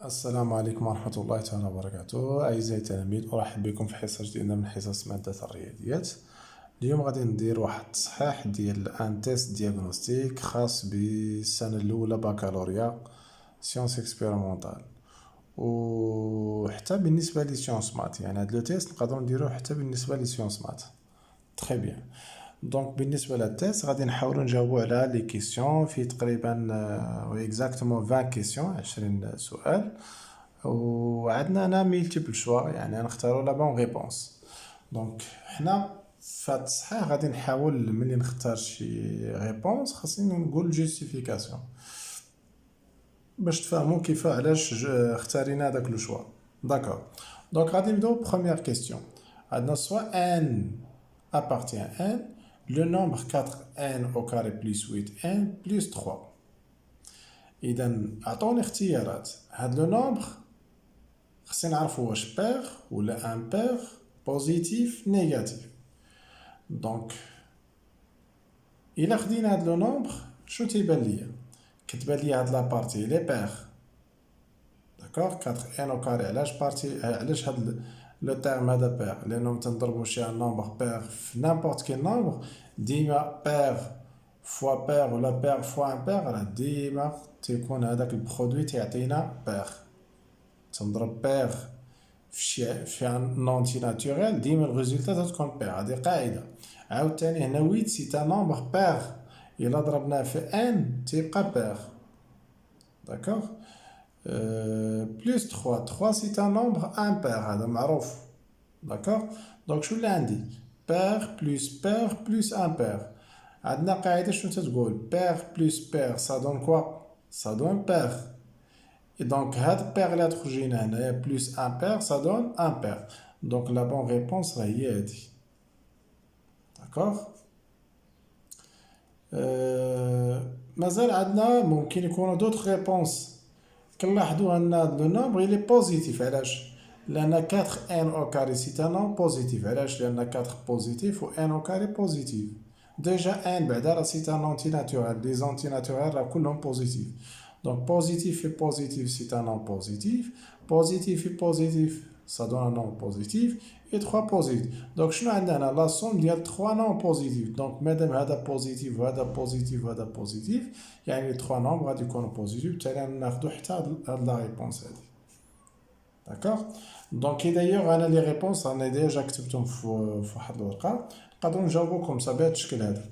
السلام عليكم ورحمة الله تعالى وبركاته. أعزائي التلاميذ، أرحب بكم في حصة جديدة من حصص مادة الرياضيات. اليوم غادي ندير واحد التصحيح ديال ان تيست دياغنوستيك خاص بالسنة الأولى بكالوريا سيونس اكسبيريمونتال، وحتى بالنسبة لي سيونس مات. يعني هاد لو تيست نقدرو نديروه حتى بالنسبة لي سيونس مات. تخي بيان. دونك بالنسبة للتيست غادي نحاولو نجاوبو على لي كيسيون في تقريبا اكزاكتومون 20 كيسيون، 20 سؤال، وعندنا هنا ميلتيبل شوا، يعني غنختارو لا بون ريبونس. دونك حنا في هاد التصحيح غادي نحاول ملي نختار شي ريبونس خاصني نقول جوستيفيكاسيون باش تفهموا كيف علاش اختارينا داك لو شوا. داكور. دونك غادي نبداو بروميير كيسيون. عندنا سوا ان appartient à n, le nombre 4n au carré plus 8n plus 3. إذا عطوني اختيارات. هاد لو نومبر خصنا نعرفو واش بير ولا امبير، بوزيتيف نيجاتيف. دونك إلا خدينا هاد لو نومبر شنو تيبان ليا؟ كتبان ليا هاد لابارتي لي بير. داكوغ، 4n au carré علاش بارتي، علاش هاد لو تيرم هذا بير؟ لأنه تنضربو شي نومبر بير في نامبورت كيل نومبر، ديما بير فوا بير ولا بير فوا ان بير، راه ديما تيكون هذاك البرودوي تيعطينا بير. تنضرب بير في ان نونتي ناتوريل، ديما الريزولتا تتكون بير، هادي قاعدة. عاوتاني هنا 8 سي ان نومبر بير، إلا ضربناه في ان تيبقى بير. داكوغ. بلس 3 3 سي ان نومبر امبير، هذا معروف. داكوغ. دونك شو اللي عندي؟ بير بلس امبير. عندنا قاعدة شنو تتقول؟ بير بلس بير سا دون كوا؟ سا دون بير. دونك هاد بير اللي تخرجينا هنايا بلس امبير سا دون امبير. دونك لا بون ريبونس راه هي هادي. داكوغ. مازال عندنا ممكن يكونوا دوطخ ريبونس. كنلاحظوا ان هاد لو نومبر il est بوزيتيف. علاش؟ لان 4n او كاري سي ان نومبر بوزيتيف. علاش؟ لان 4 بوزيتيف و n او كاري بوزيتيف. ديجا n بعدا راه سي ان انتي ناتورال، لي زونتي ناتورال راه كلهم بوزيتيف. دونك بوزيتيف في بوزيتيف سي ان نومبر بوزيتيف، بوزيتيف في بوزيتيف ça donne un nombre positif et 3 positifs. Donc شنو عندنا هنا؟ لا سوم ديال 3 nombres positifs. دونك مادام هذا بوزيتيف وهذا بوزيتيف وهذا بوزيتيف، يعني 3 nombres غادي يكونوا بوزيتيف، بالتالي ناخذوا حتى هاد لا ريبونس هادي. داكوغ. دونك دايوغ انا لي ريبونس راني ديجا كتبتهم في واحد الورقه، نقدروا نجاوبوكم بهذا الشكل هذا.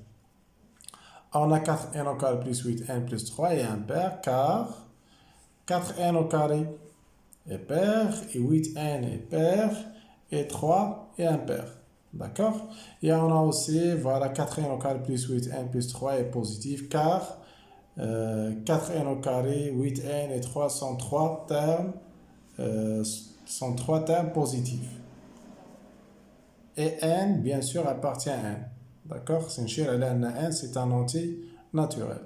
On a 4n au carré plus 8n plus 3 est impair car 4n au carré est pair et 8n est pair et 3 est impair. D'accord. Et on a aussi, voilà, 4n au carré plus 8n plus 3 est positif car 4n au carré, 8n et 3 sont 3 termes, positifs. Et n, bien sûr, appartient à n. D'accord. C'est une chère, n, c'est un entier naturel.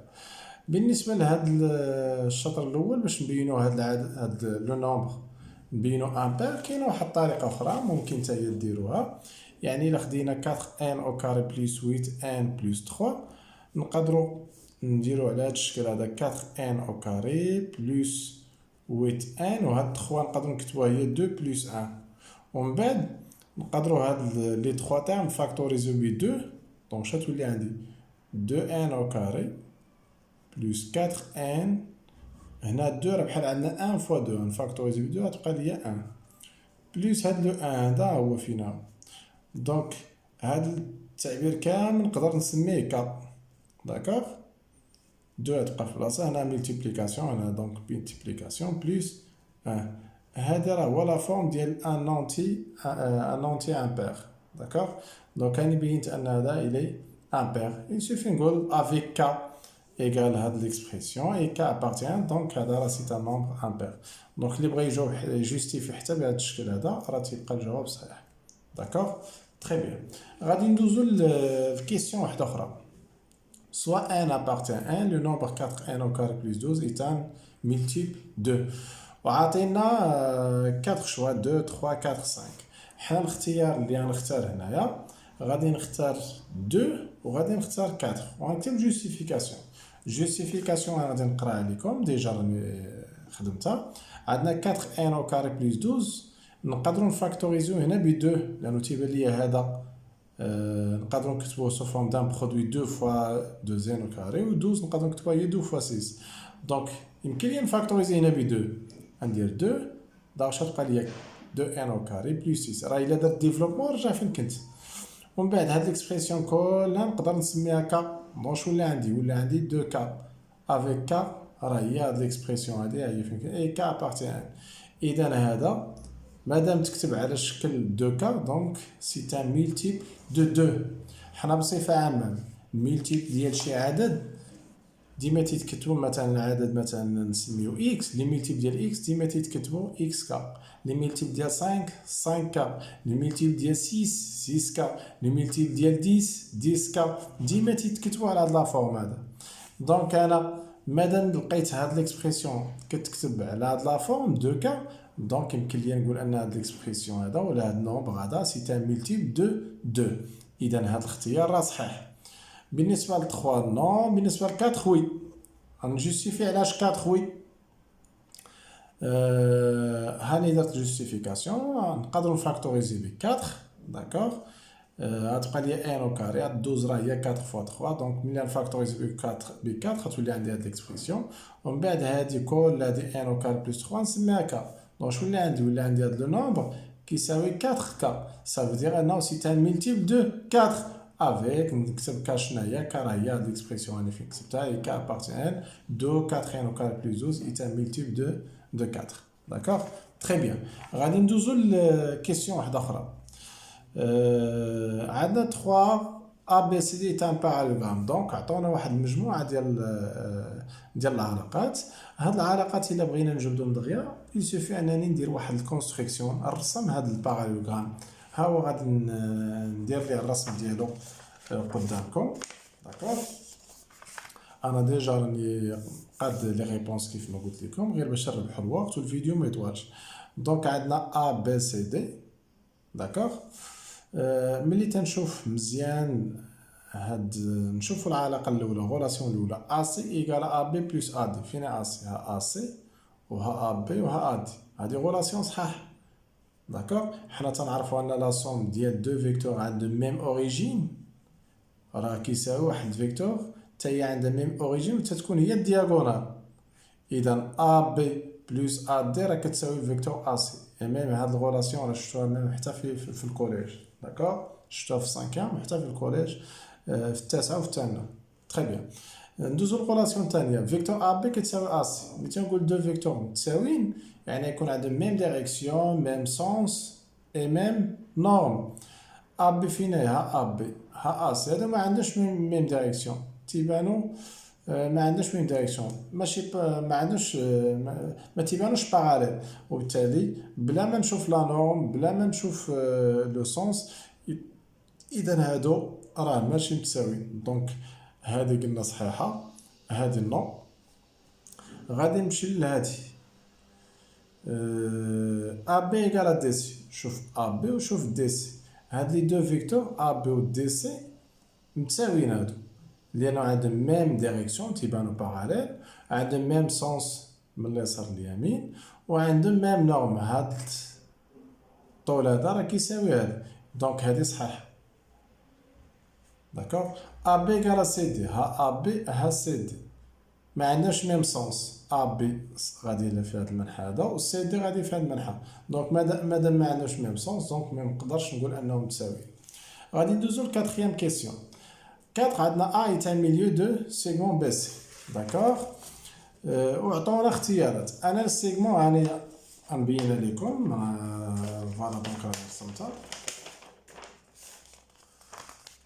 بالنسبة لهاد الشطر الأول باش نبينو هاد لو نومبر، نبينو امبير، كاينة واحد الطريقة أخرى ممكن تا هي ديروها. يعني إلا خدينا 4n أو كاري بلس 8n بلس 3، نقدرو نديرو على هاد الشكل هذا 4n أو كاري بلس 8n، وهاد 3 نقدرو نكتبوها هي 2 بلس 1، ومن بعد نقدرو هاد لي 3 تاعهم نفاكتوريزيو ب 2. دونك شنو تولي عندي؟ 2n أو كاري plus 4n. هنا 2 راه بحال عندنا 1 فوا 2، نفاكتوريزي ب 2 غتبقى ليا 1 بلس هاد لو 1 هذا هو فينا. دونك هاد التعبير كامل نقدر نسميه ك. داكوغ. 2 تبقى في بلاصه هنا ملتيبليكاسيون، هنا دونك ملتيبليكاسيون بلس 1. هذا راه هو لا فورم ديال ان انتي امبير. داكوغ. دونك راني بينت ان هذا الي امبير. il suffit نقول افيك ك égale à l'expression et k appartient donc هذا c'est un nombre impair. donc اللي بغى يجاوب يجوستيفي حتى بهذا الشكل هذا راه تيبقى الجواب صحيح. داكوغ. تري بيان. غادي ندوزو لكيسيون واحده اخرى. soit n appartient à 1, le nombre 4n au carré plus 12 est un multiple 2. وعطينا 4 choix 2 3 4 5. حنا الاختيار اللي غنختار هنايا غادي نختار 2 وغادي نختار 4 وغنكتب جوستيفيكاسيون. جوستيفيكاسيون غادي نقراها لكم، ديجا راني خدمتها. عندنا 4 ان او كاري بلس 12 نقدروا نفاكتوريزيو هنا ب 2 لانه تيبان لي هذا نقدروا نكتبوه سو فورم دان برودوي 2 فوا 2 ان او كاري و 12 نقدروا نكتبوها هي 2 فوا 6. دونك يمكن لي نفاكتوريزي هنا ب 2 ندير 2 داك شنو تبقى ليا 2 ان او كاري بلس 6. راه الا درت ديفلوبمون رجع فين كنت. ومن بعد هاد ليكسبرسيون كلها نقدر نسميها كا. دونك ولا عندي 2 كا افيك كا راه هي هاد ليكسبرسيون هادي هي فين كاين اي كا ابارتي ان. اذا هذا مادام تكتب على شكل 2 كا دونك سي ان ميلتيبل دو 2. حنا بصفه عامه الميلتيبل ديال شي عدد ديما تيتكتبوا مثلا العدد مثلا نسميو اكس. لي ميلتيبل ديال اكس ديما تيتكتبوا اكس كا. لي ميلتيبل ديال 5 كا. لي ميلتيبل ديال 6 كا. لي ميلتيبل ديال 10 كا. ديما تيتكتبوا على هاد لا فورم هذا. دونك انا مادام لقيت هاد ليكسبرسيون كتكتب على هاد لا فورم 2 كا دونك يمكن لي نقول ان هاد ليكسبرسيون هذا ولا هاد النومبر هذا سي ان ميلتيبل دو 2. اذا هاد الاختيار راه صحيح. بالنسبه ل 3 نو. بالنسبه ل 4 وي. غنجوستيفي علاش 4 وي. هاني درت جوستيفيكاسيون. نقدروا نفاكتوريزي ب 4 داكوغ. غتبقى لي ان او كاري. هاد 12 راه هي 4 فوا 3 دونك ملي نفاكتوريزي ب 4 غتولي عندي هاد ليكسبرسيون. ومن بعد هادي كل هادي ان او كاري بلس 3 نسميها كا. دونك شنو ولا عندي هاد لو نومبر كيساوي 4 كا. سا فو دير انه سي ان ميلتيبل دو 4 افيك نكتب كا. شنو هي كا؟ راه هي هاد ليكسبرسيون اللي فين كتبتها هي كا ابارتي ان دو 4 ان او كاري بلس 12 اي ان ميلتيبل دو 4. داكوغ تري بيان. غادي ندوزو لكيسيون واحده اخرى. عندنا 3 ا بي سي دي تاع بارالوغرام. دونك عطونا واحد المجموعه ديال العلاقات. هاد العلاقات الا بغينا نجبدهم دغيا يسوفي انني ندير واحد الكونستركسيون نرسم هاد البارالوغرام. ها هو غادي ندير ليه الرسم ديالو قدامكم. داكوغ. انا ديجا راني قاد لي ريبونس كيف ما قلت لكم غير باش نربحوا الوقت والفيديو ما يطولش. دونك عندنا ا بي سي دي. داكوغ. ملي تنشوف مزيان هاد نشوفوا العلاقه الاولى غولاسيون الاولى ا سي ايكال ا بي بلس ا دي. فين ا سي؟ ها ا سي وها ا بي وها ا دي. هادي غولاسيون صحاح. داكوغ. حنا تنعرفوا ان لا سوم ديال دو فيكتور عندهم ميم اوريجين راه كيساوي واحد فيكتور حتى هي عندها ميم اوريجين وتتكون هي الدياغونال. اذا ا بي بلس ا دي راه كتساوي فيكتور ا سي. ميم هاد الغولاسيون راه شفتوها ميم حتى في الكوليج. داكوغ. شفتوها في السانكيام وحتى في الكوليج في التاسعه وفي الثامنه. تري بيان. ندوزو للغولاسيون الثانيه. فيكتور ا بي كتساوي ا سي. ملي تنقول دو فيكتور متساويين يعني يكون عندهم ميم ديريكسيون ميم سونس اي ميم نورم. ا بي فين هي؟ ها ا بي ها ا سي. هادو ما عندوش ميم ديريكسيون تيبانو. ما عندوش ميم ديريكسيون ماشي ما عندوش ما تيبانوش باراليل. وبالتالي بلا ما نشوف لا نورم بلا ما نشوف لو سونس اذا هادو راه ماشي متساويين. دونك هادي قلنا صحيحه. هادي نو. غادي نمشي لهادي ا بي ايكال دي سي. شوف ا بي وشوف دي سي. هاد لي دو فيكتور ا بي و دي سي متساويين هادو لانه عندهم ميم ديريكسيون تيبانو باراليل. عندهم ميم سونس من اليسار لليمين وعندهم ميم نورم. هاد الطول هذا راه كيساوي هذا. دونك هادي صحيح. داكوغ. ا بي ايكال سي دي. ها ا بي ها سي دي ما عندناش ميم سونس. ا بي غادي في هذا المنحى هذا و سي دي غادي في هذا المنحى. دونك مادام ما عندناش ميم سونس دونك ما نقدرش نقول انهم متساويين. غادي ندوزو لكاتريام كيسيون. 4 عندنا ا ايت ميليو دو سيغمون بي سي. داكوغ. وعطونا اختيارات. انا السيغمون راني غنبين لكم. فوالا دونك رسمتها.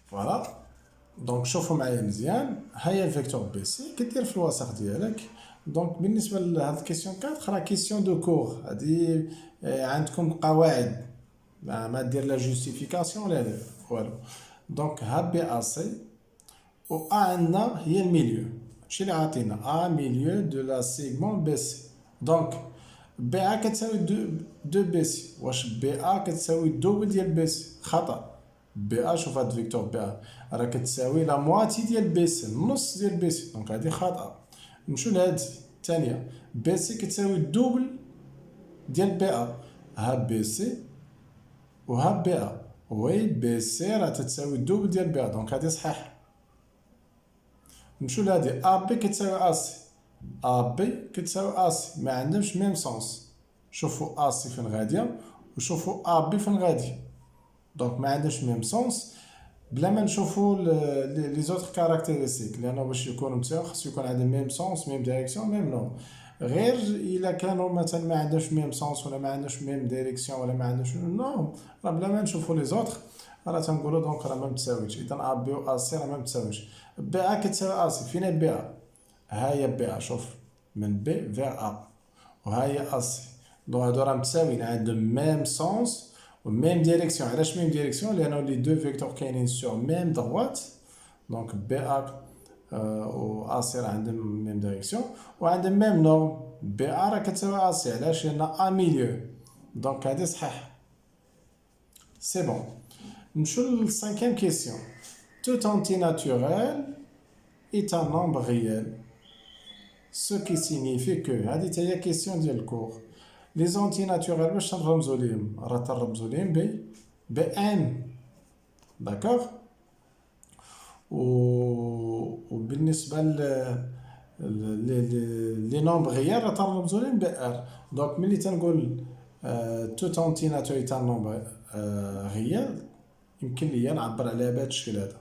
فوالا. دونك شوفوا معايا مزيان. ها هي الفيكتور بي سي كدير في الوسط ديالك. دونك بالنسبه لهاد الكيسيون 4 راه كيسيون دو كور. هادي عندكم قواعد ما دير لا جوستيفيكاسيون ولا والو. دونك ها بي ا سي و ا عندنا هي الميليو. هادشي اللي عاطينا ا ميليو دو لا سيغمون بي سي. دونك بي ا كتساوي دو بي سي. واش بي ا كتساوي دوبل ديال بي سي؟ خطا. بي ا شوف هاد فيكتور بي ا راه كتساوي لا مواتي ديال بي سي النص ديال بي سي. دونك هادي خطا. نمشيو لهادي الثانيه بي سي كتساوي الدوبل ديال بي ا. ها بي سي وها بي ا، وي بي سي راه تتساوي الدوبل ديال بي ا، دونك هادي صحيحه. نمشيو لهادي ا بي كتساوي ا سي. ا بي كتساوي ا سي، ما عندهمش ميم سونس. شوفوا ا سي فين غاديه وشوفوا ا بي فين غادي، دونك ما عندهمش ميم سونس بلا ما نشوفوا لي زوتر كاركتيرستيك، لانه باش يكونوا متساوي خاصو يكون عندهم ميم سونس ميم دايريكسيون ميم نوم. غير الا كانوا مثلا ما عندهمش ميم سونس ولا ما عندهمش ميم دايريكسيون ولا ما عندهمش نوم، راه بلا ما نشوفوا لي زوتر راه تنقولوا دونك راه ما متساويش. اذا ا بي و ا سي راه ما متساويش. بي ا كتساوي ا سي، فين بي ا؟ ها هي بي ا، شوف من بي فيغ ا، وها هي ا سي، دونك هادو راه متساويين، عندهم ميم سونس و ميم ديريكسيون. علاش ميم ديريكسيون؟ لانه لي دو فيكتور كاينين سور ميم droite، دونك بي ا و ا سي راه عندهم ميم ديريكسيون وعندهم ميم نورم. بي ا راه كتساوي ا سي، علاش؟ لان ا ميليو، دونك هادي صحيح. سي بون. نمشيو للسانكيام كيسيون. Tout entier naturel est un nombre réel. Ce qui signifie que هذه هي كيسيون ديال الكور. لي زونتي ناتوريل باش نرمزو ليهم؟ راه تنرمزو ليهم ب ان، داكوغ. وبالنسبه لي نومبر غيال راه تنرمزو ليهم ب ار. دونك ملي تنقول توت اونتي ناتوريل تاع نومبر غيال، يمكن ليا نعبر عليها بهذا الشكل هذا.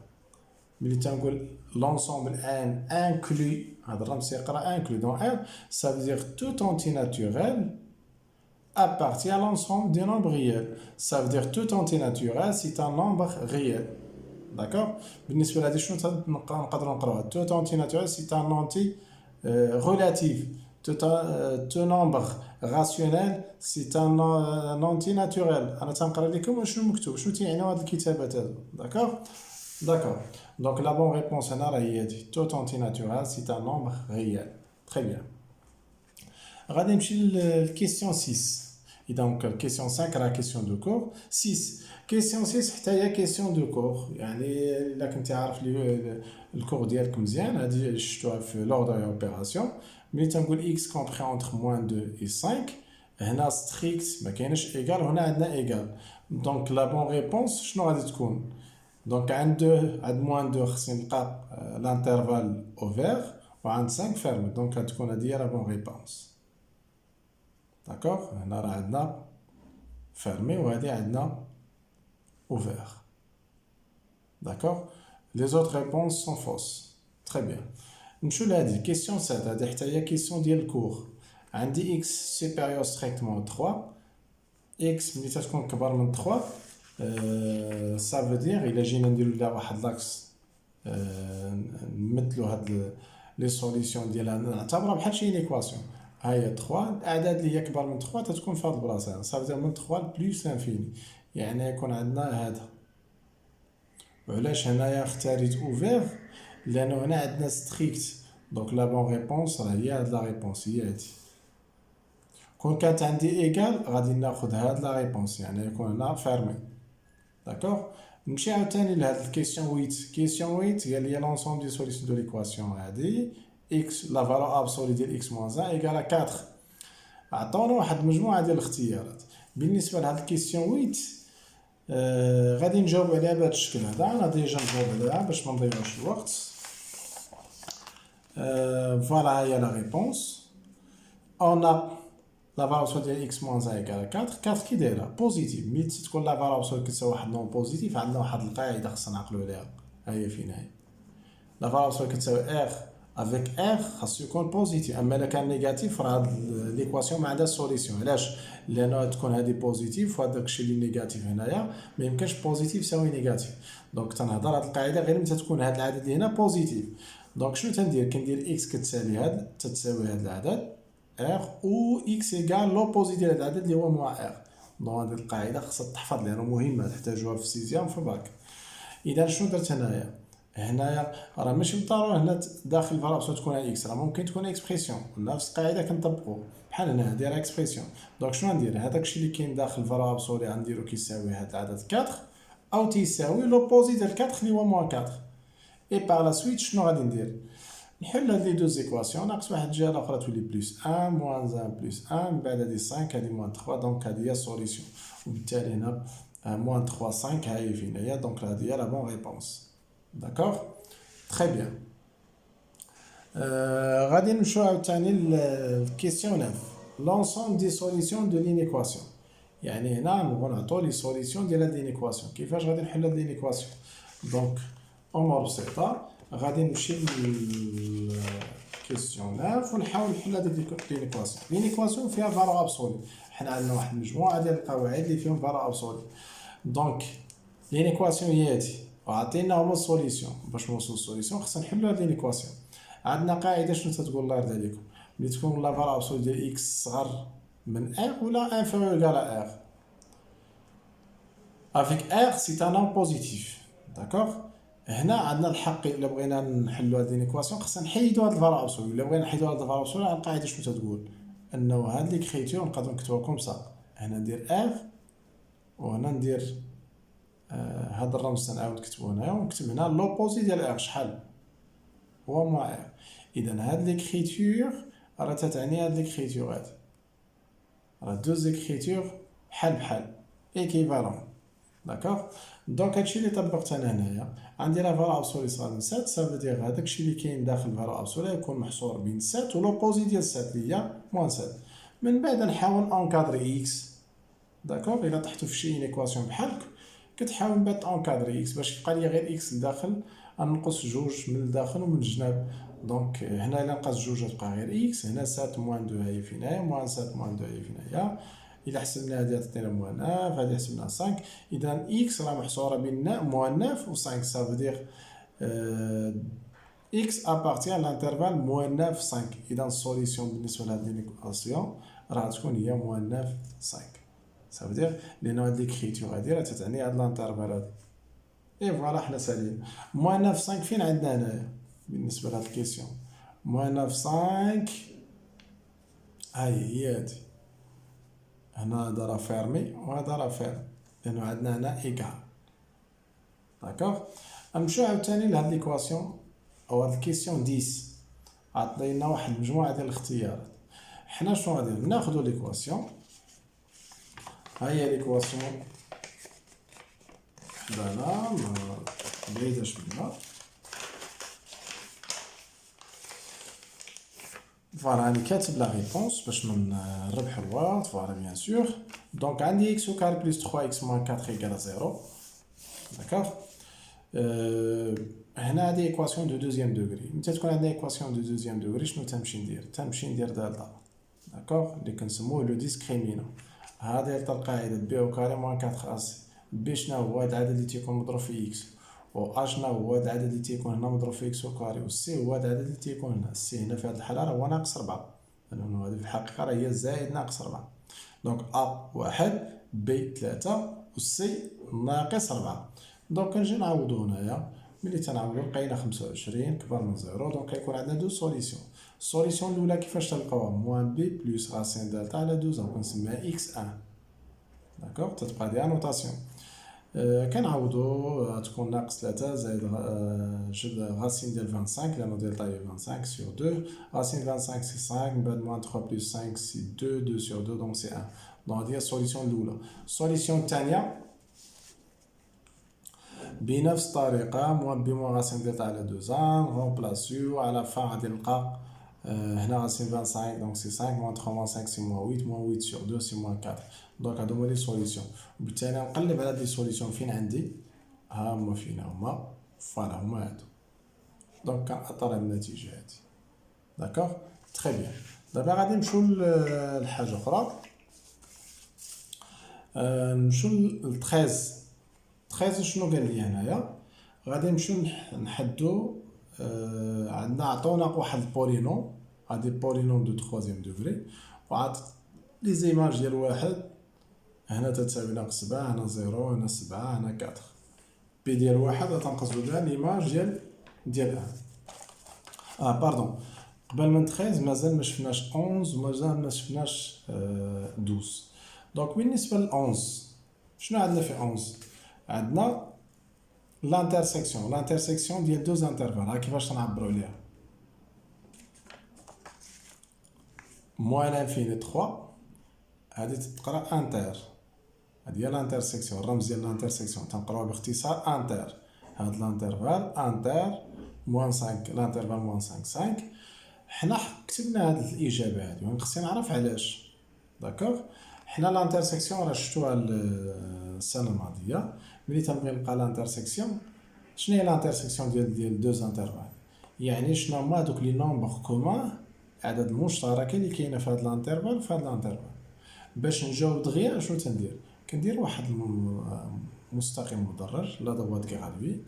ملي تنقول l'ensemble n inclut، هذا الرمز يقرا inclut dans R، ça veut dire tout entier naturel appartient à l'ensemble des nombres réels. Ça veut dire tout entier naturel c'est un nombre réel. D'accord. بالنسبه لهذه شنو نقدروا نقراوها؟ tout entier naturel c'est un entier relatif. tout nombre rationnel c'est un entier naturel. انا تنقرا لكم شنو مكتوب، شنو تيعنيو هاد الكتابات هادو. داكوغ. D'accord. Donc la bonne réponse est dit tout entier naturel c'est un nombre réel. Très bien. Regardez la question 6. Et donc question 5 la question de cours. 6. Question 6 c'est une question de cours. يعني الا كنتي عارف الكور ديالك مزيان هذه شفتوها في l'ordre d'opération. ملي تنقول x compris entre -2 et 5 هنا strict ما كاينش égal، هنا عندنا égal. Donc la bonne réponse شنو غادي تكون؟ دونك عند moins 2 خصني نلقى l'intervalle ouvert وعند 5 fermé، دونك غتكون هذه هي la bonne réponse. داكوغ. هنا راه عندنا fermé وهذه عندنا ouvert. داكوغ. les autres réponses sont fausses. très bien. نمشيو لهذه question 7. هذه حتى هي question ديال الكور. عندي x supérieur strictement 3، x ملي تكون كبر من 3 ça veut dire الا جينا نديرو لها واحد لاكس نمثلو هاد لي سوليسيون ديالها نعتبرها بحال شي ايكواسيون. ها هي 3 الاعداد اللي هي كبر من 3 تتكون في هاد البلاصه، ça veut dire من 3 بلس انفيني، يعني يكون عندنا هذا. وعلاش هنايا اختاريت اوفير؟ لانه هنا عندنا ستريكت، دونك لا بون ريبونس راه هي هاد لا ريبونس، هي هادي. كون كانت عندي ايكال غادي ناخذ هاد لا ريبونس، يعني يكون هنا فيرمي. داكوغ. نمشي عاوتاني لهاد الكيسيون 8. كيسيون 8 قال لي لونسومبل دي سوليسيون دو ليكواسيون هادي x لا فالور ابسولي ديال x موان 1 ايكال 4. عطاونا واحد المجموعه ديال الاختيارات. بالنسبه لهاد الكيسيون 8 غادي نجاوب عليها بهذا الشكل هذا. انا ديجا نجاوب عليها باش ما نضيعوش الوقت. فوالا هي لا ريبونس. اون لا فالور ابسولي ديال x موان 1 ايكال 4. 4 كي دايره بوزيتيف، ملي تكون لا فالور ابسولي كتساوي واحد نون بوزيتيف عندنا واحد القاعده خصنا نعقلوا عليها. ها هي فين هي لا فالور ابسولي كتساوي r افيك r خاصو يكون بوزيتيف، اما الا كان نيجاتيف راه هاد ليكواسيون ما عندها سوليسيون. علاش؟ لانه تكون هادي بوزيتيف وهذاك الشيء اللي نيجاتيف هنايا ما يمكنش بوزيتيف يساوي نيجاتيف. دونك تنهضر هاد القاعده غير ملي تكون هاد العدد اللي هنا بوزيتيف. دونك شنو تندير؟ كندير x كتساوي هاد تتساوي هاد العدد r و x ايكال لوبوزي ديال هاد العدد اللي هو موان r. دونك هاد القاعده خاصها تحفظ لانه مهمه تحتاجوها في سيزيام في باك. اذا شنو درت هنايا؟ هنايا راه ماشي بالضروره هنا داخل فالور تكون اكس، راه ممكن تكون اكسبريسيون نفس القاعده كنطبقوا بحال هنا دايره اكسبريسيون. دونك شنو ندير؟ هذاك الشيء اللي كاين داخل فالور ابسولي غنديرو كيساوي هذا العدد 4 او تيساوي لوبوزي ديال 4 اللي هو موان 4. اي باغ لا سويت شنو غادي ندير؟ نحل هاد لي دوز ايكواسيون، ناقص واحد الجهه الاخرى تولي بلس 1 موان 1 بلس 1، من بعد هادي 5 هادي موان 3، دونك هادي هي السوليسيون. وبالتالي هنا موان 3 5 ها هي فين هي، دونك هادي هي لا بون ريبونس. داكوغ تري بيان. غادي نمشيو عاوتاني للكيسيون 9، لونسومبل دي سوليسيون دو لينيكواسيون. يعني هنا نبغوا نعطوا لي سوليسيون ديال هاد لينيكواسيون. كيفاش غادي نحل هاد لينيكواسيون؟ دونك امور بسيطه، غادي نمشي للكيسيون 9 ونحاول نحل هذيك لينيكواسيون. لينيكواسيون فيها فالور ابسولي، حنا عندنا واحد المجموعه ديال القواعد اللي فيهم فالور ابسولي. دونك لينيكواسيون هي هادي، وعطينا هما السوليسيون. باش نوصلوا للسوليسيون خصنا نحلوا هاد لينيكواسيون. عندنا قاعده شنو تتقول الله يرضي عليكم، ملي تكون لا فالور ابسولي ديال اكس صغر من ار ولا انفيريور ايكال ار، افيك ار سي ان نون بوزيتيف. داكوغ هنا عندنا الحق الا بغينا نحلوا هاد لينيكواسيون خصنا نحيدوا هاد الفالور ابسولي. الا بغينا نحيدوا هاد الفالور ابسولي القاعده شنو تتقول، انه هاد ليكريتور نقدروا نكتبوها كوم سا. هنا ندير ار وهنا ندير هاد الرمز تنعاود نكتبو هنايا، ونكتب هنا لوبوزي ديال ار شحال هو موان ار. اذا هاد ليكريتور راه تتعني هاد ليكريتور هادي، راه دوز ليكريتور بحال بحال ايكيفالون. داكوغ دونك هادشي اللي طبقت انا هنايا، عندي لا فالور ابسولي صغار من 7، سافو دير هذاك الشيء اللي كاين داخل الفالور ابسولي يكون محصور بين 7 ولوبوزي ديال 7 اللي هي موان 7. من بعد نحاول انكادري اكس. داكوغ الا طحتو في شي انيكواسيون بحالك كتحاول من بعد انكادري اكس باش يبقى لي غير اكس لداخل، نقص جوج من الداخل ومن الجناب. دونك هنا الا نقص جوج تبقى غير اكس، هنا 7 موان 2 هي فين هي، موان 7 موان 2 هي فين هي. الا حسبنا هادي تعطينا موان 9، هادي حسبنا 5. اذا اكس راه محصوره بين موان 9 و 5، سافو دير اكس ابارتيان لانترفال موان 9 5. اذا السوليسيون بالنسبه لهاد ليكواسيون راه تكون هي موان 9 5. سافو دير لان هاد ليكريتور هادي راه تتعني هاد لانترفال هادي. اي فوالا حنا سالين موان 9 5 فين عندنا هنايا بالنسبه لهاد الكيسيون. موان 9 5 هي هادي، هنا هذا راه فيرمي وهذا راه فيرمي لانه عندنا هنا ايكال. داكوغ نمشيو عاوتاني لهاد ليكواسيون او هاد الكيسيون 10، عطينا واحد المجموعه ديال الاختيارات. حنا شنو غادي ناخدو ليكواسيون، ها هي ليكواسيون حدانا بعيده شويه. فوالا راني كاتب لا ريبونس باش من نربحو الوقت. فوالا بيان سور. دونك عندي اكس او كار بلس 3 اكس موان 4 ايكال 0. داكوغ هنا هادي ايكواسيون دو دوزيام دوغري. ملي تكون عندنا ايكواسيون دو دوزيام دوغري شنو تنمشي ندير؟ تنمشي ندير دالتا. داكوغ اللي كنسموه لو ديسكريمينون. هادي هي القاعده بي او كاري موان 4 اس. بي شنو هو هاد العدد اللي تيكون مضروب في اكس، و ا شنو هو هاد العدد اللي تيكون هنا مضروب في اكس او كاري، و سي هو هاد العدد اللي تيكون هنا. سي هنا في هاد الحاله راه هو ناقص 4، لانه هادي في الحقيقه راه هي زائد ناقص 4. دونك ا 1 بي 3 و سي ناقص 4. دونك كنجي نعوضو هنايا، ملي تنعوضو لقينا 25 كبر من 0. دونك غيكون عندنا دو سوليسيون. السوليسيون الاولى كيفاش تلقاوها؟ موان بي بلس راسين دالتا على 12، دونك نسميها اكس 1. داكوغ تتبقى ديال نوطاسيون. كنعوضو تكون ناقص 3 زائد جد راسين ديال 25 لانه ديال طاي 25 سور 2. راسين 25 سي 5، من بعد موان 3 بلس 5 سي 2، 2 سور 2 دونك سي 1. دونك هادي هي السوليسيون الاولى. السوليسيون الثانيه بنفس الطريقه، موان بي موان راسين ديال على 2 رومبلاسيو على فان غادي نلقى هنا راسين 25 دونك سي 5 موان 3 موان 5 سي موان 8 موان 8 سور 2 سي موان 4. دونك هادو هما لي سوليسيون. وبالتالي نقلب على هاد لي سوليسيون فين عندي، ها هما فين هما، فوالا هما هادو. دونك كنأطر النتيجه هادي. داكوغ تري بيان. دابا غادي نمشيو لحاجه اخرى، نمشيو ل 13. 13 شنو قال لي هنايا؟ غادي نمشيو نحدو عندنا عطونا واحد البولينوم، هادي بولينوم دو 3 دوغري، وعاد لي زيماج ديال واحد هنا تتساوي ناقص 7، هنا 0، هنا 7، هنا 4. بي ديال واحد غتنقصو بها ليماج ديال 1. باردون، قبل من 13 مازال ما شفناش 11 ومازال ما شفناش 12. دونك بالنسبه ل 11 شنو عندنا في 11؟ عندنا لانترسيكسيون ديال دوز انترفال. ها كيفاش تنعبروا عليها؟ موان لانفيني 3 هادي تتقرا انتر، هادي هي لانترسيكسيون، الرمز ديال لانترسيكسيون تنقراوها باختصار انتر. هاد لانترفال انتر موان 5 لانترفال موان 5 5. حنا كتبنا هاد الاجابه هادي ونخصني نعرف علاش. داكوغ، حنا لانترسيكسيون راه شفتوها السنه الماضيه ملي تنبغي نلقى لانترسيكسيون. شنو هي لانترسيكسيون ديال دوز انترفال؟ يعني شنو هما دوك لي نومبر كومان، الاعداد المشتركه اللي كاينه في هاد الانترفال في هاد الانترفال. باش نجاوب دغيا شنو تندير؟ كندير واحد مستقيم مدرج لا دوات كيغالبي،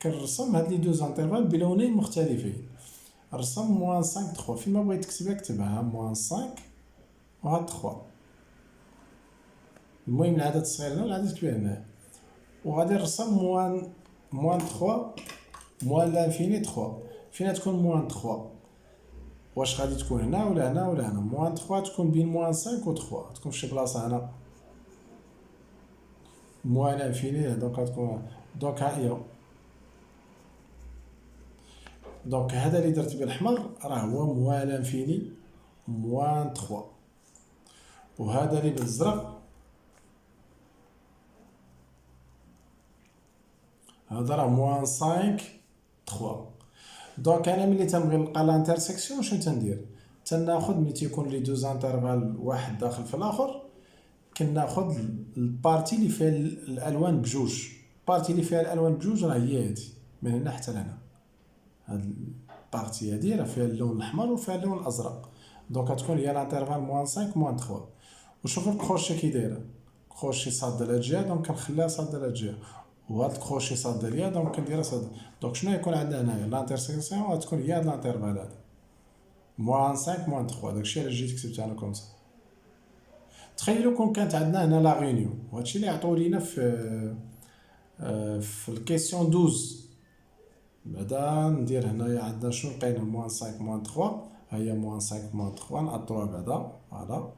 كنرسم هاد لي دوز انترفال بلونين مختلفين. رسم موان 5 3 فيما بغيت تكتبها كتبها موان 5 وهاد 3. المهم العدد الصغير هنا والعدد الكبير هنا، وغادي نرسم موان 3 موان لانفيني 3. فين تكون موان 3؟ واش غادي تكون هنا ولا هنا ولا هنا؟ موان 3 تكون بين موان 5 و 3، تكون فشي بلاصه هنا. موان لانفيني دونك غتكون، دونك ها هي. دونك هذا اللي درت بالاحمر راه هو موان لانفيني موان 3، وهذا اللي بالازرق هذا راه موان 5 3. دونك انا ملي تنبغي نلقى لانترسيكسيون شنو تندير؟ تناخذ ملي تيكون لي دوز انترفال واحد داخل في الاخر، كناخذ البارتي اللي فيها الالوان بجوج. البارتي اللي فيها الالوان بجوج راه هي هادي من هنا حتى لهنا. هاد البارتي هادي راه فيها اللون الاحمر وفيها اللون الازرق، دونك غتكون هي لانترفال موان 5 موان 3. وشوف الكروشي كي دايره، كروشي صاد لهاد الجهه دونك كنخليها صاد لهاد الجهه، وهاد الكروشي صاد ليا دونك كنديرها صاد. دونك شنو يكون عندنا هنايا؟ لانترسيكسيون غتكون هي هاد لانترفال هذا موان 5 موان 3. داكشي علاش جيت كتبت انا كومسا. تخيلوا كون كانت عندنا هنا لا غونيون، وهادشي اللي عطاو لينا في الكيسيون 12. بعدا ندير هنايا عندنا شنو لقينا؟ موان 5 موان 3، ها هي موان 5 موان 3 نأطروها بعدا فوالا.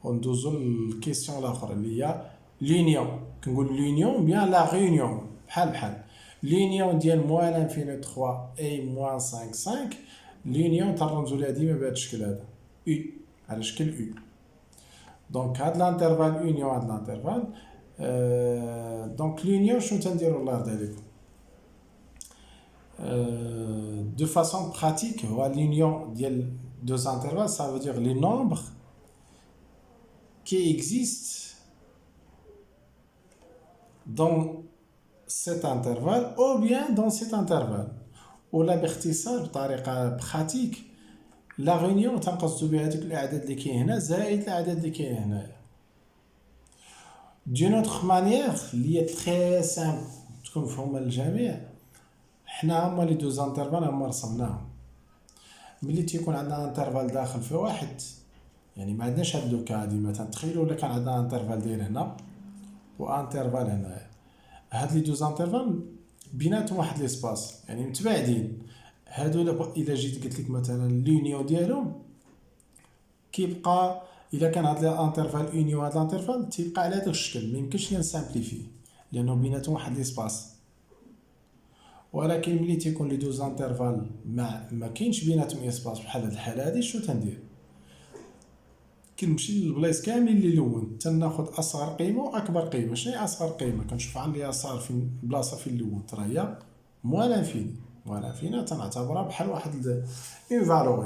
وندوزو للكيسيون الاخرى اللي هي لونيون. كنقول لونيون بيان لا غونيون بحال لونيون ديال موان لانفيني 3 اي موان 5 5. لونيون تنرمزو ليها ديما بهذا الشكل هذا او، على شكل او. دونك هاد لانترفال اونيون هاد لانترفال دونك لونيون شنو تنديرو الله يرضي عليكم؟ de façon pratique, l'union de deux intervalles, ça veut dire les nombres qui existent dans cet intervalle ou bien dans cet intervalle. Ou la باختصار بطريقة pratique la réunion تنقصدو بها هذوك الأعداد اللي كاين هنا زائد الأعداد اللي كاين هنايا. D'une autre manière اللي هي très simple تكون مفهومة للجميع، حنا هما لي دوز انترفال هما رسمناهم. ملي تيكون عندنا انترفال داخل في واحد، يعني ما عندناش هاد لوكا هادي. مثلا تخيلوا الا كان عندنا انترفال داير هنا وانترفال هنايا، هاد لي دوز انترفال بيناتهم واحد ليسباس يعني متباعدين. هادو الا جيت قلت لك مثلا لونيون ديالهم كيبقى، الا كان هاد الانترفال اونيون هاد الانترفال تيبقى على هذاك الشكل، ما يمكنش نسامبليفيه لانه بيناتهم واحد ليسباس. ولكن ملي تيكون لي دوز انترفال ما كاينش بيناتهم اسباس بحال هاد الحاله هادي، شنو تندير؟ كنمشي للبلايص كاملين اللي لونت تناخذ اصغر قيمه واكبر قيمه. شنو هي اصغر قيمه؟ كنشوف على اليسار فين البلاصه فين لونت راه هي موان لانفيني. موان لانفيني تنعتبرها بحال واحد اون فالور،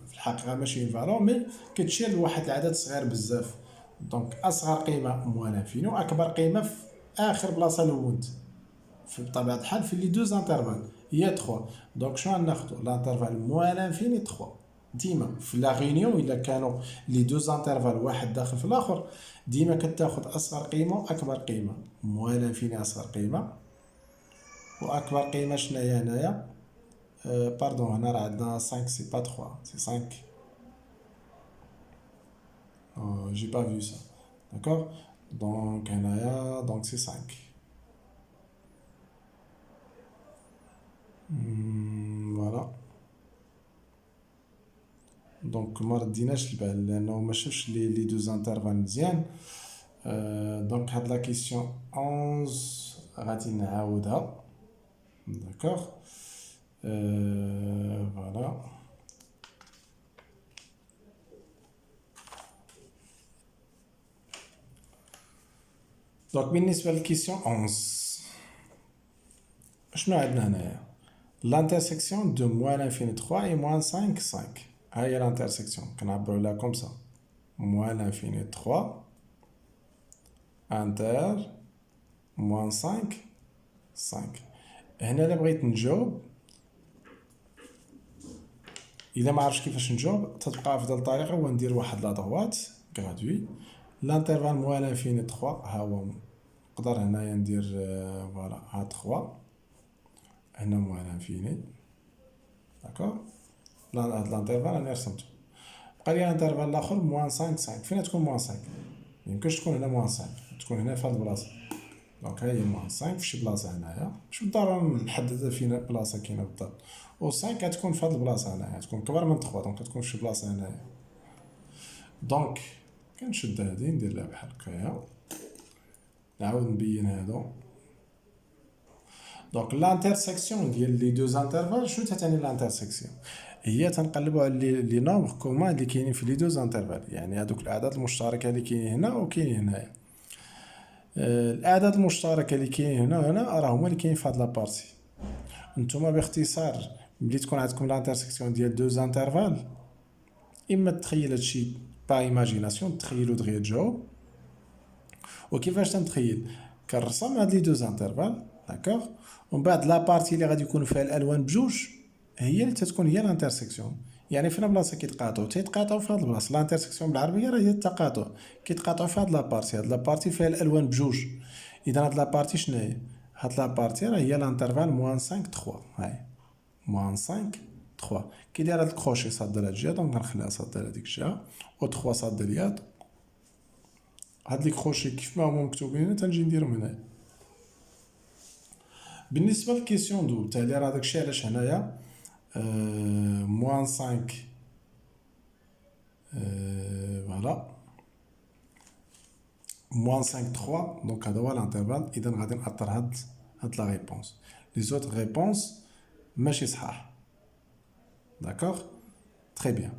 في الحقيقه ماشي اون فالور مي كتشير لواحد العدد صغير بزاف. دونك اصغر قيمه موان لانفيني واكبر قيمه في اخر بلاصه لونت بطبيعه الحال في لي دوز انترفال هي 3. دونك شنو غناخدو؟ لانترفال موان لانفيني 3. ديما في لا غينيون الا كانوا لي دوز انترفال واحد داخل في الاخر ديما كتاخد اصغر قيمه واكبر قيمه. موان لانفيني اصغر قيمه واكبر قيمه شنو هي هنايا؟ باردون هنا راه عندنا 5 سي با 3 سي 5. جي با فيو سا داكوغ. دونك هنايا دونك سي 5. فوالا. دونك ما رديناش البال لانه ما شافش لي دوز انترفال مزيان. دونك هاد لا كيسيون 11 غادي نعاودها. داكوغ. فوالا. دونك بالنسبة للكيسيون 11 شنو عندنا هنايا؟ l'intersection de moins l'infini 3 et moins 5 5. ها هي l'intersection كنعبرو لها كوم سا moins l'infini 3 inter moins 5 5. هنا الا بغيت نجاوب اذا ما عرفتش كيفاش نجاوب تتبقى افضل طريقه هو ندير واحد لا droite غرادوي l'intervalle moins l'infini 3 ها هو نقدر هنايا ندير فوالا ها 3 هنا moins l'infini داكوغ هاد الانترفال راني رسمتو بقى لي الانترفال الاخر موان 5 5 فين تكون موان 5 ميمكنش تكون هنا موان 5 تكون هنا في هاد البلاصه دونك ها هي موان 5 في شي بلاصه هنايا مش بالضروره نحددها فين بلاصه كاينه بالضبط و 5 كتكون في هاد البلاصه هنايا تكون كبر من 3 دونك كتكون في شي بلاصه هنايا دونك كنشد هادي ندير لها بحال هكايا نعاود نبين هادو دونك لانترسيكسيون ديال لي دوز انترفال شنو تعني لانترسيكسيون هي تنقلبوا على لي نومبر كومان اللي كاينين في لي دوز انترفال يعني هذوك الاعداد المشتركه اللي كاينين هنا وكاينين هنايا الاعداد المشتركه اللي كاينين هنا وهنا راه هما اللي كاينين في هاد لابارتي نتوما باختصار ملي تكون عندكم لانترسيكسيون ديال دوز انترفال اما تخيل هادشي با ايماجيناسيون تخيلوا دغيا تجاوب وكيفاش تنتخيل كنرسم هاد لي دوز انترفال داكوغ ومن بعد لا بارتي اللي غادي يكونوا فيها الالوان بجوج هي اللي تتكون هي الانترسيكسيون يعني فين بلاصه تيتقاطعوا في هاد البلاصه الانترسيكسيون بالعربيه راه هي التقاطع كيتقاطعوا في هاد لابارتي هاد لابارتي فيها الالوان بجوج اذا هاد لابارتي شنو هي هاد لابارتي راه هي الانترفال موان 5 3 هاي موان 5 3 كي داير هاد الكروشي صاد لهاد الجهه دونك غنخليها صاد لهاديك الجهه و 3 صاد لهاد هاد لي كروشي كيف ما هما مكتوبين هنا تنجي نديرهم هنا بالنسبه للكيسيون دوبل تالي راه داكشي علاش هنايا موان 5 فوالا موان 5 3 دونك هذا هو الانترفال اذا غادي ناثر هاد لا ريبونس لي زوت ريبونس ماشي صحاح داكوغ تري بيان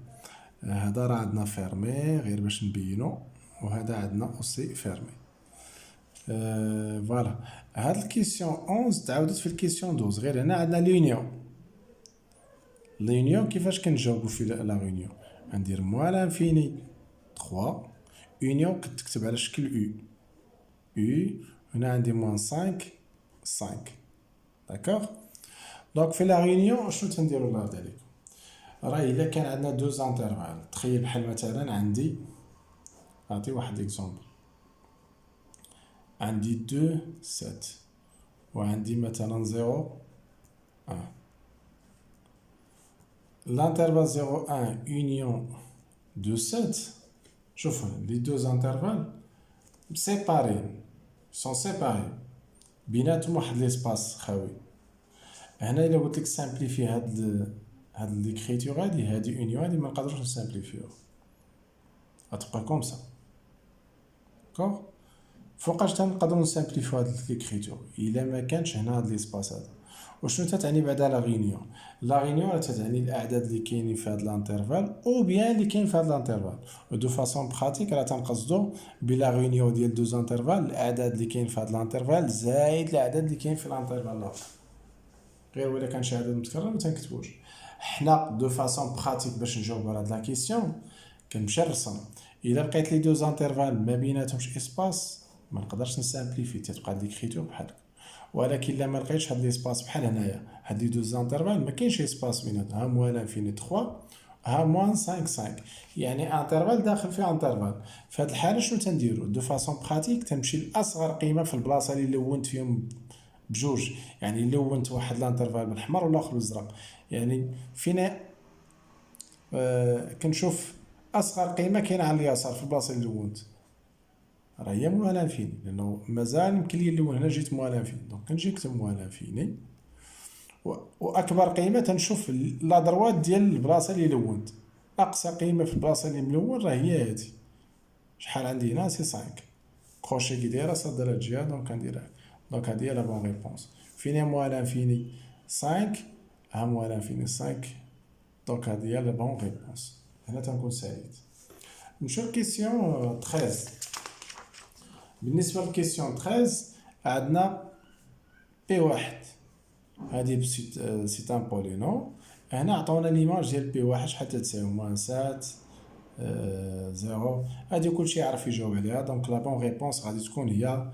هذا راه عندنا فيرمي غير باش نبينو وهذا عندنا اوسي فيرمي فوالا هاد الكيسيون 11 تعاودت في الكيسيون 12 غير هنا عندنا لونيون كيفاش كنجاوبو في لا رونيون غندير موان لانفيني 3 اونيون كتكتب على شكل او هنا عندي موان 5 5 داكوغ دونك في لا رونيون شنو تنديرو الله يرضي عليكم راه الا كان عندنا دوز انترفال تخيل بحال مثلا عندي نعطي واحد اكزومبل عندي 2 7 وعندي مثلا 0 1 l'intervalle 0 1 union de 7 شوف les deux intervalles séparés sont séparés بيناتهم واحد ليسباس خاوي هنا الا قلت لك سامبليفي هاد ليكريتور هادي اونيون هادي ما نقدروش نسامبليفيو غتبقى كوم سا داكوغ فوقاش تنقدروا نسامبليفيو هاد ليكريتور الا ما كانش هنا هاد ليسباس هذا وشنو تتعني بعدا لا رينيون لا رينيون راه تتعني الاعداد اللي كاينين في هاد الانترفال او بيان اللي كاين في هاد الانترفال دو فاصون براتيك راه تنقصدو بلا رينيون ديال دوز انترفال الاعداد اللي كاين في هاد الانترفال زايد الاعداد اللي كاين في الانترفال الاخر غير ولا كان شي عدد متكرر ما تنكتبوش حنا دو فاصون براتيك باش نجاوبو على هاد لا كيسيون كنمشي نرسم الا لقيت لي دوز انترفال ما بيناتهمش اسباس ما نقدرش نسامبليفي تتبقى ليكريتور بحال هكا ولكن الا ما لقيتش هاد ليسباس بحال هنايا هاد لي دوز انترفال ما كاينش اسباس بيناتهم ها موان انفيني 3 ها موان 5 5 يعني انترفال داخل في انترفال في هاد الحاله شنو تنديرو دو فاصون براتيك تنمشي لاصغر قيمه في البلاصه اللي لونت فيهم بجوج يعني لونت واحد الانترفال بالاحمر والاخر بالازرق يعني فينا كنشوف اصغر قيمه كاينه على اليسار في البلاصه اللي لونت راه هي موان انفيني لانه مازال يمكن لي نلون هنا جيت موان انفيني دونك كنجي نكتب موان انفيني واكبر قيمه تنشوف لا دروات ديال البلاصه اللي لونت اقصى قيمه في البلاصه اللي ملون راه هي هادي شحال عندي هنا سي 5 كروشي كي دايره صاد لهاد الجهه دونك كنديرها دونك هادي هي لا بون ريبونس فين موان انفيني 5 ها موان انفيني 5 دونك هادي هي لا بون ريبونس هنا تنكون ساليت نمشيو لكيسيون 13 بالنسبة لكيسيون 13 عندنا بي واحد، هادي سيت ان بولينو. هنا عطاونا ليماج ديال بي واحد شحال تتساوي موان سات زيرو، هادي كلشي يعرف يجاوب عليها. دونك لا بون ريبونس غادي تكون هي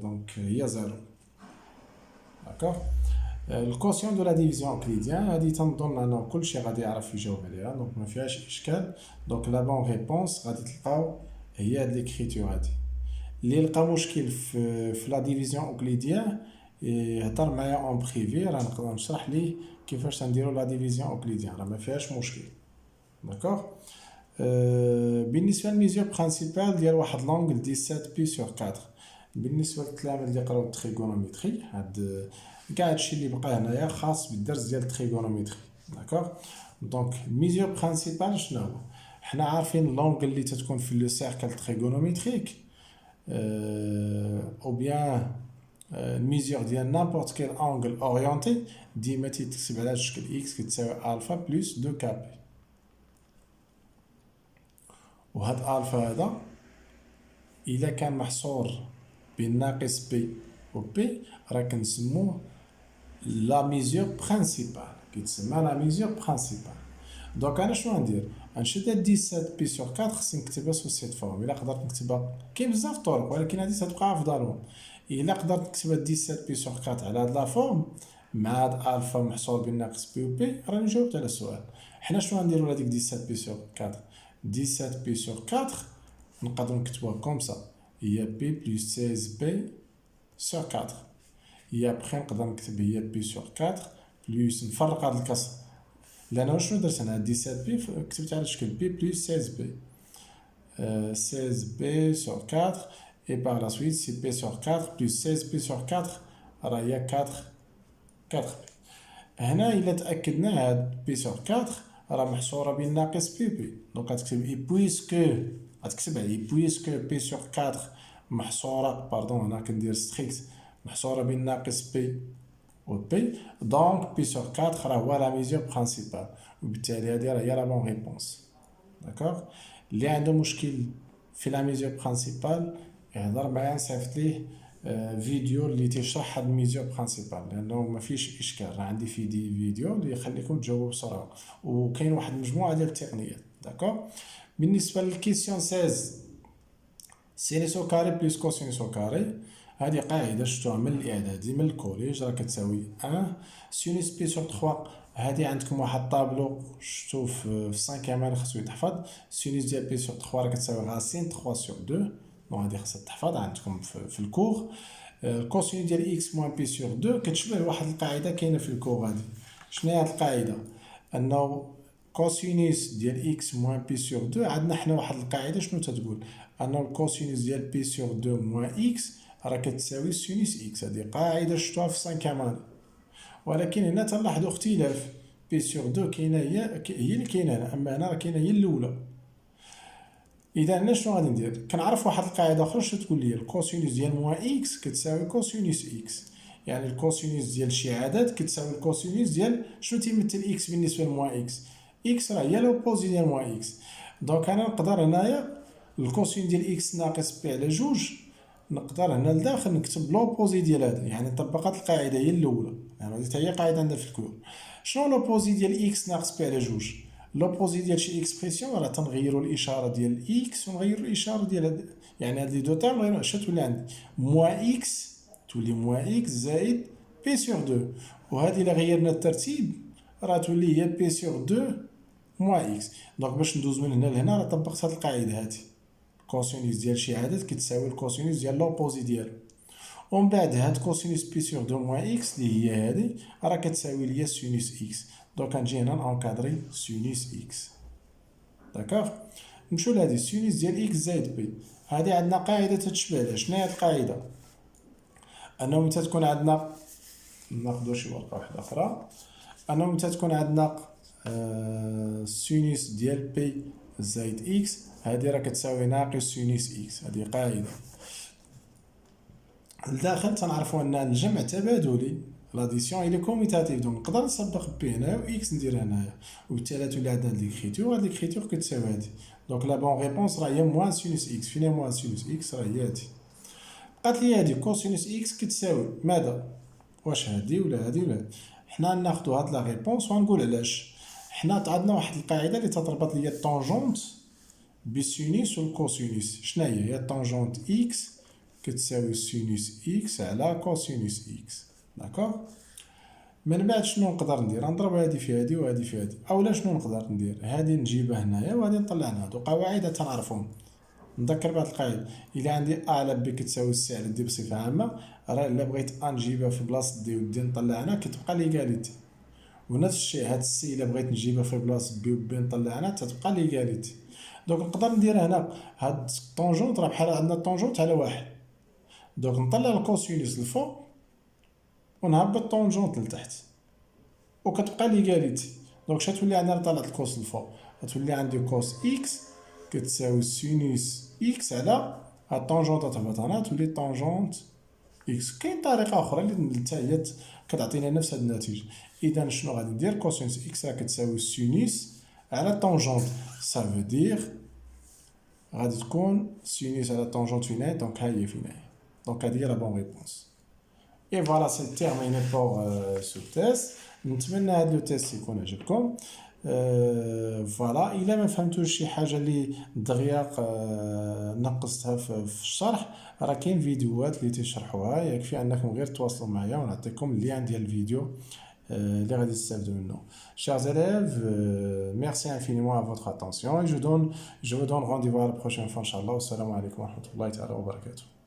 دونك هي زيرو. داكوغ. الكوسيون دو لا ديفيزيون اوكليديان هادي تنظن انه كلشي غادي يعرف يجاوب عليها، دونك ما فيهاش اشكال. دونك لا بون ريبونس غادي تلقاو هي هاد ليكريتور هادي. اللي لقى مشكل في لا ديفيزيون اوكليديان يهضر معايا اون بريفي، راه نقدر نشرح ليه كيفاش نديرو لا ديفيزيون اوكليديان، راه ما فيهاش مشكل. داكوغ. بالنسبه للميزور برينسيبال ديال واحد لونغل 17 بي سور 4، بالنسبه للتلاميذ اللي قراو التريغونوميتري هاد كاع هادشي اللي بقى هنايا خاص بالدرس ديال التريغونوميتري. داكوغ. دونك الميزور برينسيبال شنو هو؟ حنا عارفين لونغل اللي تتكون في لو سيركل تريغونوميتريك او بيان الميزور ديال نابورت كيل انغل اورينتي ديما تيتكتب على شكل اكس كتساوي الفا بلس 2 كابي. وهاد الفا هذا الا كان محصور بين ناقص بي و بي راه كنسموه لا ميزور برينسيبال، كيتسمى لا ميزور برينسيبال. دونك انا شنو غندير؟ غنشد هاد 17 بي سور 4 خصني نكتبها سو سيت فورم. الا قدرت نكتبها كاين بزاف طرق ولكن هادي تبقى افضلهم. الا قدرت نكتبها 17 بي سور 4 على هاد لا فورم مع هاد الفا محصور بين ناقص بي و بي راني جاوبت على السؤال. حنا شنو غنديرو لهاديك 17 بي سور 4؟ 17 بي سور 4 نقدروا نكتبوها كوم سا، هي بي بلس 16 بي سور 4. هي بخي نقدر نكتب هي بي سور 4 بلس نفرق هاد الكسر، لأن شنو درت أنا 17 بي كتبت على شكل بي بلس 16 بي 16 بي سور 4 et par la suite 6 بي سور 4 بلس 16 بي سور 4 راه هي 4 بي. هنا إلا تأكدنا هاد بي سور 4 راه محصورة بين ناقص بي بي، دونك غتكتب اي بويسكو غتكتب على اي بويسكو بي سور 4 محصورة باردون هنا كندير ستريكت محصورة بين ناقص بي و بي، دونك بي سور 4 راه هو لا ميزور برينسيبال، وبالتالي هادي راه هي لا بون ريبونس. داكوغ. اللي عنده مشكل في لا ميزور برينسيبال يهضر معايا نصيفط ليه فيديو اللي تيشرح هاد الميزور برينسيبال، لانه ما فيش اشكال، راه عندي فيديو اللي يخليكم تجاوبوا بسرعه، وكاين واحد المجموعه ديال التقنيات. داكوغ. بالنسبه للكيسيون 16 سينيس او كاري بلس كوسينيس او كاري، هذه قاعده شفتوها من الاعدادي من الكوليج، راه كتساوي 1 سينيس بي سور 3. هذه عندكم واحد الطابلو شفتو في 5 امان خصو يتحفظ، سينيس ديال بي سور 3 راه كتساوي راسين 3 سور 2، دونك هذه خصها تحفظ عندكم في الكور. الكوسينيس ديال اكس موان بي سور 2 كتشبه واحد القاعده كاينه في الكور هذه. شنو هي هذه القاعده؟ انه كوسينيس ديال اكس موان بي سور 2 عندنا حنا واحد القاعده شنو تتقول؟ ان الكوسينيس ديال بي سور 2 موان اكس راه كتساوي سينيس اكس. هذه قاعده شفتوها في 5 امان، ولكن هنا تنلاحظوا اختلاف. بي سور 2 كاينه هي اللي كاينه هنا، اما هنا راه كاينه هي الاولى. اذا انا شنو غادي ندير؟ كنعرف واحد القاعده اخرى شنو تقول لي الكوسينيس ديال موان اكس كتساوي كوسينيس اكس، يعني الكوسينيس ديال شي عدد كتساوي الكوسينيس ديال شنو تيمثل اكس بالنسبه لموان اكس. اكس راه هي لوبوزي ديال موان اكس، دونك انا نقدر هنايا الكوسين ديال اكس ناقص بي على جوج نقدر هنا لداخل نكتب لوبوزي ديال هذا، يعني طبقت القاعده هي الاولى، يعني هذه هي قاعده عندنا في الكور. شنو لوبوزي ديال اكس ناقص بي على جوج؟ لوبوزي ديال شي اكسبرسيون راه تنغيروا الاشاره ديال اكس ونغيروا الاشاره ديال هاد، يعني هاد لي دو تيرم غير اش تولي عندي موان اكس تولي موان اكس زائد بي سور 2، وهذه الا غيرنا الترتيب راه تولي هي بي سور 2 موان اكس. دونك باش ندوز من هنا لهنا راه طبقت هاد القاعده هادي، كوسينيس ديال شي عدد كتساوي الكوسينيس ديال لوبوزي ديالو، ومن بعد هاد كوسينيس بي سور 2 موان اكس اللي هي هادي راه كتساوي ليا سينيس اكس، دونك غنجي هنا نانكادري سينيس اكس. داكوغ. نمشيو لهادي سينيس ديال اكس زائد بي، هادي عندنا قاعده تتشبه لها. شنو هي هاد القاعده؟ انه متى تكون عندنا ناخذ شي ورقه واحده اخرى، انه متى تكون عندنا سينيس ديال بي زائد اكس هادي راه كتساوي ناقص سينيس اكس، هادي قاعده. لداخل تنعرفوا ان الجمع تبادلي، لاديسيون الى كوميتاتيف، دونك نقدر نسبق بي هنايا و اكس ندير هنايا، وبالتالي تولي عندنا هاد ليكريتور، هاد ليكريتور كتساوي هادي، دونك لا بون ريبونس راه هي موان سينوس اكس. فين هي موان سينوس اكس؟ راه هي هادي. قالت لي هادي كوسينوس اكس كتساوي ماذا؟ واش هادي ولا هادي ولا هادي؟ حنا ناخدو هاد لا ريبونس وغنقول علاش. حنا عندنا واحد القاعده اللي تتربط ليا الطونجونت بالسينوس والكوسينوس. شناهي؟ هي الطونجونت اكس كتساوي سينوس اكس على كوسينوس اكس. داكوغ؟ من بعد شنو نقدر ندير؟ نضرب هادي في هادي وهادي في هادي. اولا شنو نقدر ندير؟ هادي نجيبها هنايا وهادي نطلع لها. هادو قواعد تنعرفهم. نذكر بهاد القاعده، الا عندي ا على بي كتساوي سي على دي بصفه عامه، راه الا بغيت ا نجيبها في بلاصه دي ودي نطلع هنا كتبقى ليغاليتي. ونفس الشيء هاد السي الا بغيت نجيبها في بلاصه بي وبي نطلع هنا تتبقى ليغاليتي. دونك نقدر ندير هنا هاد الطونجونت راه بحال عندنا الطونجونت على واحد. دونك نطلع الكوسينوس الفوق ونهبط الطونجونت لتحت وكتبقى ليغاليتي. دونك شتولي عندنا طلعت الكوس الفوق، غتولي عندي كوس اكس كتساوي سينوس اكس على هاد الطونجونت تهبط هنا تولي طونجونت اكس. كاين طريقه اخرى اللي حتى هي كتعطينا نفس هاد النتيجه. اذا شنو غادي ندير؟ كوسينوس اكس راه كتساوي سينوس على الطونجونت. سافو دير غادي تكون سينوس على الطونجونت فين هي؟ دونك ها هي فين هي. دونك هادي هي لا بون ريبونس. Et voilà, c'est terminé pour ce test. نتمنى هذا لو تيست يكون عجبكم. فوالا الا ما فهمتوش شي حاجه اللي دغيا نقصتها في الشرح، راه كاين فيديوهات اللي تيشرحوها. يكفي انكم غير تواصلوا معايا ونعطيكم اللين ديال الفيديو اللي غادي تستافدوا منه. Chers élèves, merci infiniment à votre attention et je vous donne rendez-vous à la prochaine fois, Inch'Allah. Assalamu alaikum wa rahmatullahi ta'ala wa barakatuh.